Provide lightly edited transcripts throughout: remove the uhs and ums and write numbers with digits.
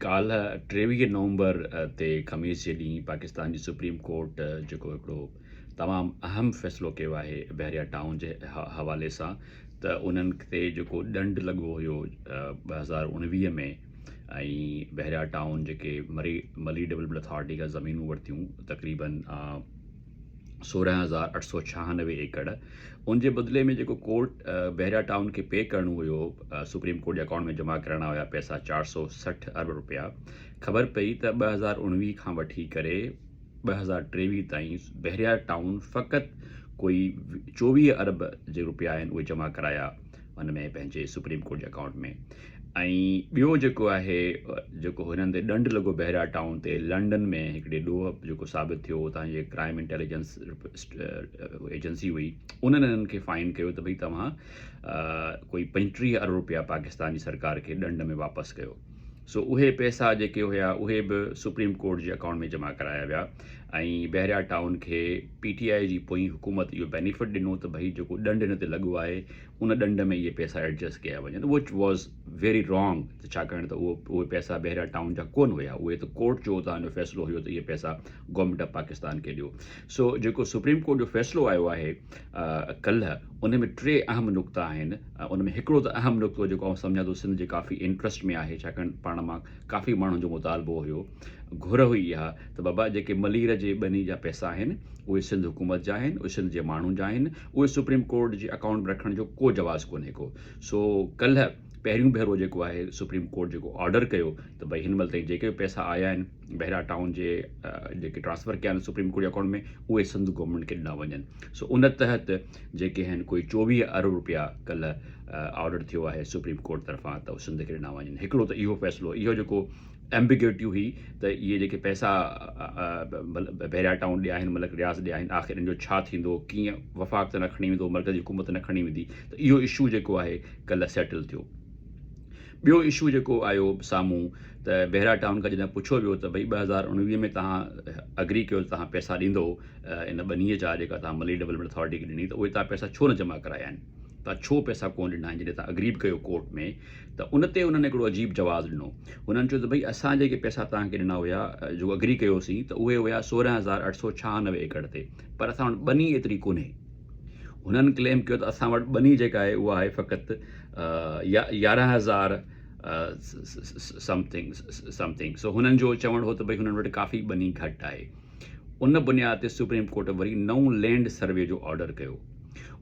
काल्ह 23 नवंबर ते ख़मीस जे ॾींहुं पाकिस्तान जी सुप्रीम कोर्ट जेको हिकिड़ो तमामु अहम फ़ैसिलो कयो आहे बहरिया टाउन जे हवाले सां त उन्हनि ते जेको ॾंड लॻो हुयो 2019 में ऐं बहरिया टाउन जेके मली डेवलपमेंट अथॉरिटी खां ज़मीनूं वरितियूं तक़रीबन 16,896 एकड़ उनजे बदिले में जेको कोर्ट बहरिया टाउन खे पे करणो हुयो सुप्रीम कोर्ट जे अकाउंट में जमा कराइणा हुया पैसा 460 अरब रुपया ख़बर पई त 2019 खां वठी करे 2023 ताईं बहरिया टाउन फ़क़ति कोई 24 अरब जे रुपया आहिनि उहे जमा कराया हुन में पंहिंजे सुप्रीम कोर्ट जे अकाउंट में ऐं ॿियो जेको आहे जेको हिननि ते ॾंढ लॻो बहरिया टाउन ते लंडन में हिकिड़े ॾोह जेको साबित थियो उतां जे क्राइम इंटेलिजेंस एजेंसी हुई उन्हनि हिननि खे फाइन कयो त भई तव्हां कोई 35 अरब रुपया पाकिस्तान जी सरकार खे ॾंड में वापसि कयो सो उहे पैसा जेके हुया उहे बि सुप्रीम कोर्ट जे अकाउंट में जमा कराया विया ऐं बहरिया टाउन खे PTI जी पोइ हुकूमत इहो बेनिफिट ॾिनो त भई जेको ॾंड हिन ते लॻो आहे उन ॾंड में इहे पैसा एडजस्ट कया वञनि विच वॉज़ वेरी रॉन्ग छाकाणि त उहे पैसा बहरिया टाउन जा कोन हुया उहे त कोर्ट जो तव्हांजो फ़ैसिलो हुयो त इहे पैसा गवर्नमेंट ऑफ पाकिस्तान खे ॾियो सो जेको सुप्रीम कोर्ट जो फ़ैसिलो आयो आहे कल्ह उन में 3 अहम नुक़्ता आहिनि उन में हिकिड़ो त अहम नुक़्तो जेको आउं सम्झां थो सिंध जे काफ़ी इंट्रस्ट में आहे छाकाणि पाण मां काफ़ी माण्हुनि जो मुतालबो हुयो घुर हुई इहा त बाबा जेके मलीर जे ॿनी जा पैसा आहिनि उहे सिंध हुकूमत जा आहिनि उहे सिंध जे माण्हुनि जा आहिनि उहे सुप्रीम कोर्ट जे अकाउंट में रखण जो को जवाज़ कोन्हे को सो कल्ह पहिरियों भेरो जेको आहे सुप्रीम कोर्ट जेको ऑर्डर कयो त भई हिन महिल ताईं जेके बि पैसा आया आहिनि बहरिया टाउन जे जेके ट्रांसफ़र कया आहिनि सुप्रीम कोर्ट जे अकाउंट में उहे सिंध गवर्नमेंट खे ॾिना वञनि सो उन तहत जेके आहिनि कोई 24 अरब रुपया कल्ह ऑर्डर थियो आहे सुप्रीम कोर्ट तरफ़ां त सिंध खे ॾिना वञनि हिकिड़ो त इहो फ़ैसिलो इहो जेको एम्बिग्यूटी हुई त इहे जेके पैसा बहरिया टाउन ॾिया आहिनि मतिलबु रियाज़ ॾिया आहिनि आख़िर इन जो छा थींदो कीअं वफ़ाक़ त न खणी वेंदो मर्कज़ी हुकूमत न खणी वेंदी त इहो इशू जेको आहे कल्ह सेटल थियो ॿियो इशू जेको आयो साम्हूं त बहरिया टाउन खां जॾहिं पुछियो वियो त भई 2019 में तव्हां अग्री कयो तव्हां पैसा ॾींदो इन ॿनीअ जा जेका तव्हां मली डेवलपमेंट अथॉरिटी खे ॾिनी त उहे तव्हां पैसा छो न जमा कराया आहिनि तव्हां छो पैसा कोन ॾिना आहिनि जॾहिं तव्हां अग्री कयो कोर्ट में त उन ते उन्हनि हिकिड़ो अजीब जवाबु ॾिनो उन्हनि चयो त भई असां जेके पैसा तव्हांखे ॾिना हुया जो अग्री कयोसीं त उहे हुया 16,896 एकड़ ते पर असां वटि ॿनी एतिरी कोन्हे हुननि क्लेम कयो त असां वटि ॿनी जेका आहे उहा आहे फ़क़ति 11,000 समथिंग सो हुननि जो चवणु हो त भई हुननि वटि काफ़ी ॿनी घटि आहे उन बुनियाद ते सुप्रीम कोर्ट वरी नओं लैंड सर्वे जो ऑर्डर कयो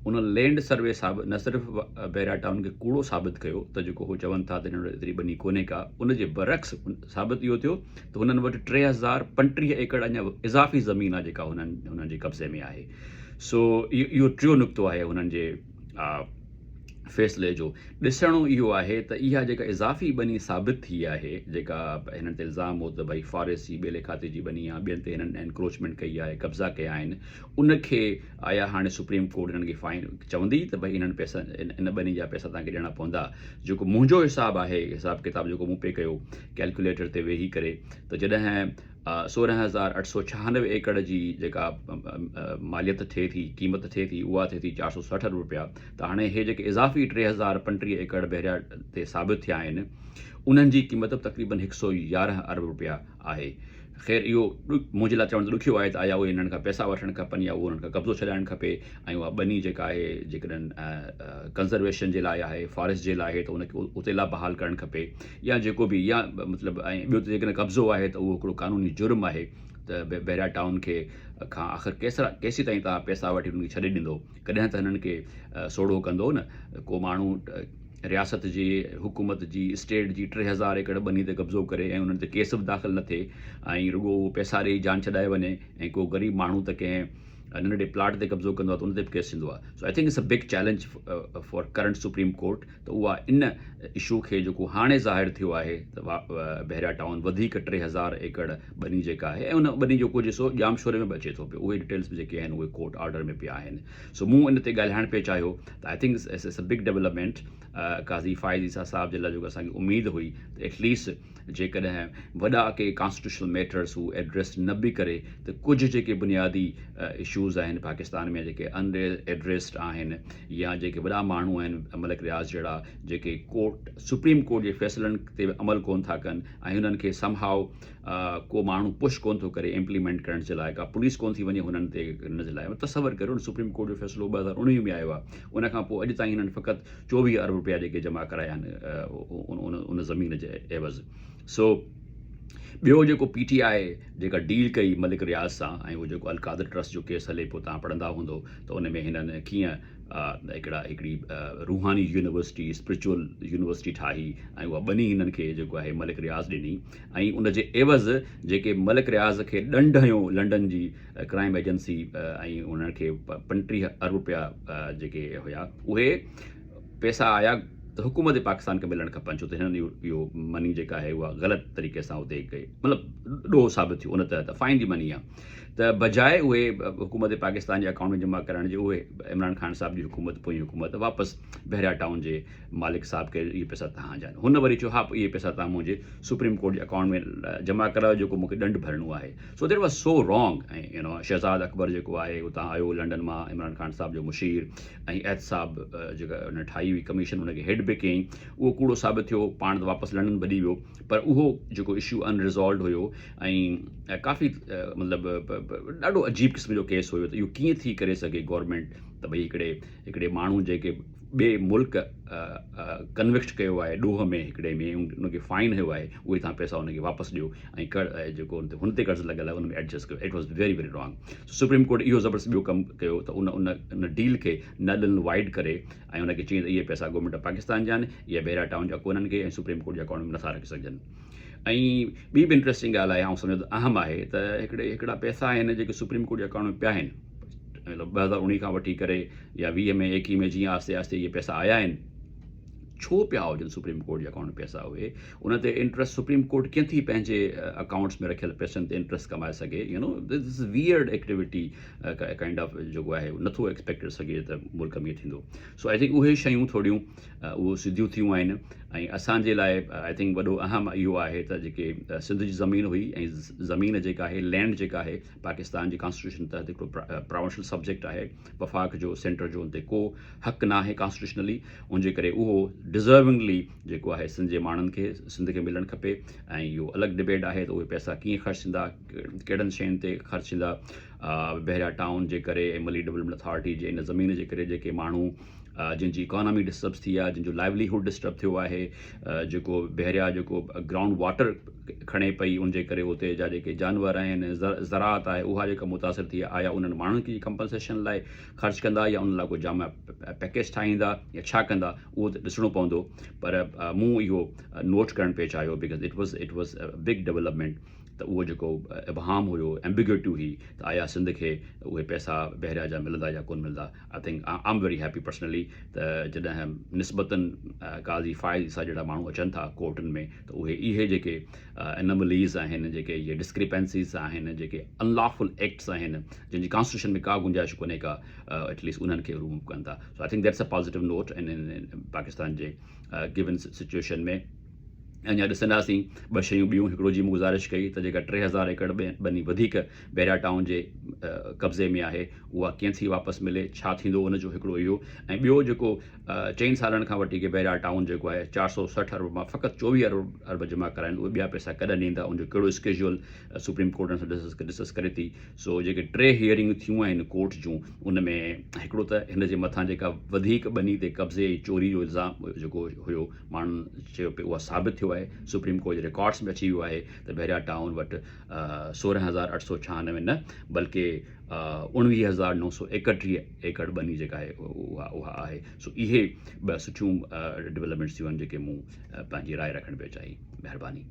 उन लैंड सर्वे साबित न सिर्फ़ु बहरिया टाउन खे कूड़ो साबित कयो त जेको हू चवनि था त हिन वटि एतिरी ॿनी कोन्हे का उनजे बरक्स साबित इहो थियो त हुननि वटि 3,035 एकड़ अञा इज़ाफ़ी ज़मीन आहे जेका हुननि जे कब्ज़े में आहे सो इहो टियों नुक़्तो आहे हुननि जे फ़ैसिले जो ॾिसणो इहो आहे त इहा जेका इज़ाफ़ी ॿनी साबित थी आहे जेका हिननि ते इल्ज़ाम हो त भई फॉरेस्ट जी ॿिए खाते जी ॿनी आहे ॿियनि ते हिननि एनक्रोचमेंट कई आहे कब्ज़ा कया आहिनि उनखे आया हाणे सुप्रीम कोर्ट हिननि खे फाइन चवंदी त भई हिननि पैसा इन ॿनी जा पैसा तव्हांखे ॾियणा पवंदा जेको मुंहिंजो हिसाबु आहे हिसाबु किताबु जेको मूं पे कयो कैलकुलेटर ते वेही करे त जॾहिं 16,896 एकड़ जी जेका मालियत थिए थी क़ीमत थिए थी उहा थिए थी 460 अरब रुपया त हाणे इहे जेके इज़ाफ़ी 3,035 एकड़ बहरिया ते साबित थिया आहिनि उन्हनि जी क़ीमत तक़रीबन 111 अरब रुपया आहे ख़ैर इहो मुंहिंजे लाइ चवणु त ॾुखियो आहे त आया उहे हिननि खां पैसा वठणु खपनि या उहो हुननि खां कब्ज़ो छॾाइणु खपे ऐं उहा ॿनी जेका आहे जेकॾहिं कंज़र्वेशन जे लाइ आहे फॉरेस्ट जे लाइ आहे त उनखे उते लाइ बहाल करणु खपे या जेको बि या मतिलबु ऐं ॿियो त जेकॾहिं कब्ज़ो आहे त उहो हिकिड़ो क़ानूनी जुर्म आहे त बहरिया टाउन खे खां आख़िर केसीं ताईं तव्हां पैसा वठी हुनखे छॾे ॾींदो कॾहिं त हिननि खे सोढ़ो कंदो न को माण्हू रियासत जी हुकूमत जी स्टेट जी 3,000 एकड़ ॿनी ते कब्ज़ो करे ऐं उन्हनि ते केस बि दाख़िल न थिए ऐं रुॻो पैसा ॾेई जान छॾाए वञे ऐं को ग़रीब माण्हू त कंहिं नंढे प्लाट ते कब्ज़ो कंदो आहे त उन ते बि केस थींदो आहे so I think it's a big challenge for current supreme court त उहा इन इशू खे जेको हाणे ज़ाहिर थियो आहे त बहरिया टाउन वधीक 3,000 एकड़ ॿनी जेका आहे ऐं उन ॿनी जो कुझु हिसो जाम शोरे में बि अचे थो पियो उहे डिटेल्स बि जेके आहिनि उहे कोर्ट ऑर्डर में पिया आहिनि सो मूं इन ते ॻाल्हाइणु पियो चाहियो त I think it's a big development Qazi Faez Isa साहब जे लाइ जेको असांखे उमेदु हुई त एटलीस्ट जेकॾहिं वॾा के कॉन्स्टिट्यूशनल मैटर्स हू एड्रेस न बि करे त कुझु जेके बुनियादी इशूज़ आहिनि पाकिस्तान में जेके अनएड्रेस्ड आहिनि या जेके वॾा माण्हू आहिनि मलिक रियाज़ जहिड़ा जेके सुप्रीम कोर्ट जे फ़ैसिलनि ते अमल कोन था कनि ऐं हुननि खे समहाउ को माण्हू पुश कोन थो करे इम्प्लीमेंट करण जे लाइ, का पुलिस कोन थी वञे हुननि ते हिन जे लाइ। तसवर करियो न सुप्रीम कोर्ट जो फ़ैसिलो 2019 में आयो आहे, उनखां पोइ अॼु ताईं हिननि फ़क़ति 24 अरब रुपया जेके जमा कराया आहिनि उन ज़मीन जे एवज़। सो ॿियो जेको PTI जेका डील कई मलिक रियाज़ सां ऐं उहो जेको अलकादर ट्रस्ट जो केस हले पियो, तव्हां पढ़ंदा हूंदो त उन में हिननि कीअं हिकिड़ी रूहानी यूनिवर्सिटी स्पिरिचुअल यूनिवर्सिटी ठाही ऐं उहा ॿनी हिननि खे जेको आहे मलिक रियाज़ ॾिनी ऐं उन जे एवज़ जेके मलिक रियाज़ खे ॾंड हुयो लंडन जी क्राइम एजेंसी ऐं उन्हनि खे 35 अरब रुपया जेके हुया उहे पैसा आया त हुकूमत पाकिस्तान खे मिलणु खपनि, छो त हिननि इहो मनी जेका आहे उहा ग़लति तरीक़े सां उते कई, मतिलबु ॾोह साबित थियो उन त फाइन जी मनी आहे। त बजाए उहे हुकूमत पाकिस्तान जे अकाउंट में जमा करण जे उहे इमरान ख़ान साहब जी हुकूमत पोइ हुकूमत वापसि बहरिया टाउन जे मालिक साहब खे इहे पैसा तव्हांजा आहिनि। हुन वरी चयो हा इहे पैसा तव्हां मुंहिंजे सुप्रीम कोर्ट जे अकाउंट में जमा करायो जेको मूंखे ॾंड भरणो आहे। So that was so wrong. ऐं शहज़ाद अकबर जेको आहे उतां आयो लंडन मां, इमरान ख़ान साहब जो मुशीर ऐं ऐद साहब जेका हुन ठाही हुई कमीशन हुनखे हेड बि कयईं, उहो कूड़ो साबित थियो, पाण त वापसि लंडन भॼी वियो। पर उहो जेको इशू अनरिज़ॉल्व हुयो ऐं काफ़ी मतिलबु ॾाढो अजीब क़िस्म जो केस हुयो त इहो कीअं थी करे सघे गवर्नमेंट त भई हिकिड़े माण्हू जेके ॿिए मुल्क कन्विक्ट कयो आहे ॾोह में हिकिड़े में उनखे फाइन हुयो आहे, उहे तव्हां पैसा उनखे वापसि ॾियो ऐं जेको हुन ते कर्ज़ु लॻियल आहे उन में एडजस्ट कयो। It was very very wrong. Supreme court इहो ज़बरदस्त ॿियो कमु कयो त उन डील खे नल वाइड करे ऐं उनखे चई त इहे पैसा गवर्नमेंट ऑफ पाकिस्तान जा आहिनि, इहे बहरिया टाउन जा कोन्हनि खे ऐं सुप्रीम कोर्ट जे अकाउंट में नथा रखी सघजनि। ऐं ॿी बि इंट्रस्टिंग ॻाल्हि आहे, ऐं सम्झो त अहम आहे त हिकिड़ा पैसा आहिनि जेके सुप्रीम कोर्ट जे अकाउंट में पिया आहिनि, मतिलबु 2019 खां वठी करे या 20 में 21 में जीअं आस्ते आस्ते इहे पैसा आया आहिनि, छो पिया हुजनि सुप्रीम कोर्ट जे अकाउंट में पैसा उहे उन ते इंट्रस्ट सुप्रीम कोर्ट कीअं थी पंहिंजे अकाउंट्स में रखियल पैसनि ते इंट्रस्ट कमाए सघे। This is weird activity kind of जेको आहे नथो एक्सपेक्ट करे सघे त मुल्क में थींदो। सो आई थिंक उहे शयूं थोरियूं उहो सिधियूं थियूं आहिनि। ऐं असांजे लाइ आई थिंक वॾो अहम इहो आहे त जेके सिंध जी ज़मीन हुई ऐं ज़मीन जेका आहे लैंड जेका आहे पाकिस्तान जी कॉन्स्टिट्यूशन तहत हिकिड़ो प्रोविंशियल सब्जेक्ट आहे, वफ़ाक़ जो सेंटर जो उन ते को हक़ न आहे कॉन्स्टिट्यूशनली, उनजे करे उहो डिज़र्विंगली जेको आहे सिंध जे माण्हुनि खे सिंध खे मिलणु खपे। ऐं इहो अलॻि डिबेट आहे त उहे पैसा कीअं ख़र्चु थींदा, कहिड़नि शयुनि ते ख़र्चु थींदा। बहरिया टाउन जे करे ऐं मली डेवलपमेंट अथॉरिटी जे इन ज़मीन जे करे जेके माण्हू जिनजी इकॉनमी डिस्टर्ब थी आहे, जिन जो लाइवलीहुड डिस्टर्ब थियो आहे, जेको बहरिया जेको ग्राउंड वाटर खणे पई उनजे करे उते जा जेके जानवर आहिनि, ज़राअत आहे, उहा जेका मुतासिर थी आहे, आया उन्हनि माण्हुनि खे कंपनसेशन लाइ ख़र्चु कंदा या उन लाइ को जाम पैकेज ठाहींदा या छा कंदा, उहो त ॾिसणो पवंदो। पर मूं इहो नोट करणु पिए चाहियो because it was big development त उहो जेको इबहाम हुयो, एम्बिग्यूटी हुई त आया सिंध खे उहे पैसा बहरिया जा मिलंदा या कोन मिलंदा। I think I am very happy personally त जॾहिं निस्बतनि काज़ी फ़ाइज़ सां जहिड़ा माण्हू अचनि था कोर्टनि में त उहे इहे जेके एनमलीज़ आहिनि, जेके इहे डिस्क्रिपेंसीज़ आहिनि, जेके अनलॉफुल एक्ट्स आहिनि जंहिंजी कॉन्स्टिट्यूशन में का गुंजाइश कोन्हे का, एटलीस्ट उन्हनि खे रिमूव कनि था। So I think that's a positive note in Pakistan J given situation में। अञा ॾिसंदासीं ॿ शयूं ॿियूं। हिकिड़ो जी मूं गुज़ारिश कई त जेका 3000 एकड़ ॿनी वधीक बहरिया टाउन जे कब्ज़े में आहे उहा कीअं थी वापसि मिले, छा थींदो उनजो हिकिड़ो इहो। ऐं ॿियो जेको 4 सालनि खां वठी के बहरिया टाउन जेको आहे 460 अरब मां फ़क़ति 24 अरब जमा कराइनि, उहे ॿिया पैसा कॾहिं ॾींदा, उनजो कहिड़ो स्केड्यूल सुप्रीम कोर्ट सां डिस्कस करे थी। सो जेके 3 हियरिंग थियूं आहिनि कोर्ट जूं, उन में हिकिड़ो त हिन जे मथां जेका वधीक ॿनी ते कब्ज़े ऐं चोरी जो इल्ज़ाम जेको हुयो माण्हुनि चयो पियो उहा साबित थियो आहे, सुप्रीम कोर्ट जे रिकॉर्ड्स में अची वियो आहे त बहरिया टाउन वटि 16,896 न बल्कि 19,931 एकड़ ॿनी जेका आहे उहा आहे। सो इहे ॿ सुठियूं डेवलपमेंट्स थियूं आहिनि जेके मूं पंहिंजी राय रखणु पियो चाहिई। महिरबानी।